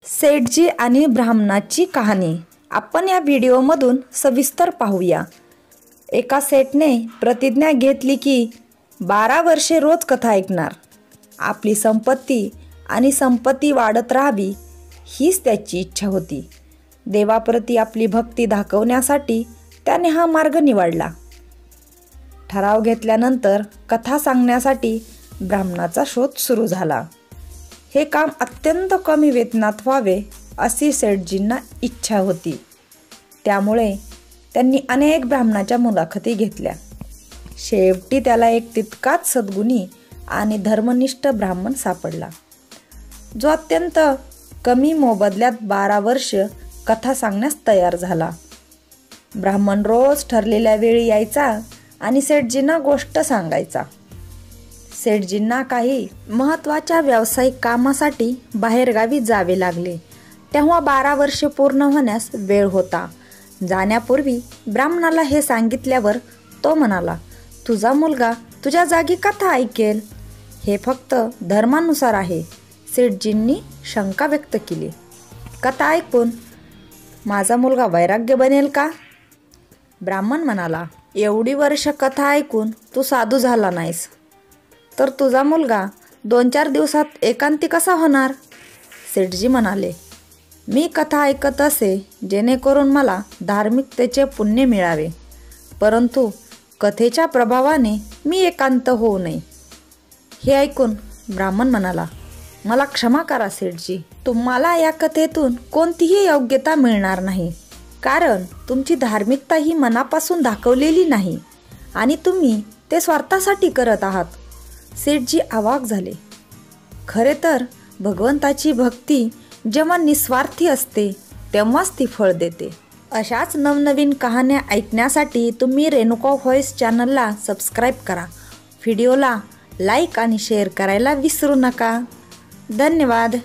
सेठजी आणि ब्राह्मणाची कहाणी आपण या व्हिडिओमधून सविस्तर पाहूया। एका सेठने प्रतिज्ञा घेतली की 12 वर्षे रोज कथा ऐकणार। आपली संपत्ती वाढत राहावी हीच त्याची इच्छा होती। देवाप्रती आपली भक्ती दाखवण्यासाठी त्याने हा मार्ग निवडला। ठराव घेतल्यानंतर कथा सांगण्यासाठी ब्राह्मणाचा शोध सुरू झाला। हे काम अत्यंत कमी वेतनात व्हावे अशी सेठजींना इच्छा होती। त्यामुळे त्यांनी अनेक ब्राह्मणाच्या मुलाखती घेतल्या। शेवटी त्याला एक तितकाच सद्गुणी आणि धर्मनिष्ठ ब्राह्मण सापडला, जो अत्यंत कमी मोबदल्यात 12 वर्ष कथा सांगण्यास तयार झाला। ब्राह्मण रोज ठरलेल्या वेळी यायचा आणि सेठजींना गोष्ट सांगायचा। सेठजींना काही महत्त्वाच्या व्यावसायिक कामासाठी बाहेरगावी जावे लागले, तेव्हा 12 वर्षे पूर्ण होण्यास वेळ होता। जाण्यापूर्वी ब्राह्मणाला हे सांगितल्यावर तो म्हणाला, तुझा मुलगा तुझ्या जागी कथा ऐकेल, हे फक्त धर्मानुसार आहे। सेठजींनी शंका व्यक्त केली, कथा ऐकून माझा मुलगा वैराग्य बनेल का? ब्राह्मण म्हणाला, एवढी वर्ष कथा ऐकून तू साधू झाला नाहीस, तर तुझा मुलगा 2-4 दिवसात एकांती कसा होणार? सेठजी म्हणाले, मी कथा ऐकत असे जेणेकरून मला धार्मिकतेचे पुण्य मिळावे, परंतु कथेच्या प्रभावाने मी एकांत होऊ नये। हे ऐकून ब्राह्मण म्हणाला, मला क्षमा करा सेठजी, तुम्हाला या कथेतून कोणतीही योग्यता मिळणार नाही, कारण तुमची धार्मिकता ही मनापासून दाखवलेली नाही आणि तुम्ही ते स्वार्थासाठी करत आहात। सेठजी अवाक झाले। खरे तर भगवंताची भक्ती जेव्हा निस्वार्थी असते तेव्हाच ती फळ देते। अशाच नवनवीन कहाण्या ऐकण्यासाठी तुम्ही रेणुका व्हॉइस चॅनलला सबस्क्राईब करा। व्हिडिओला लाईक आणि शेअर करायला विसरू नका। धन्यवाद।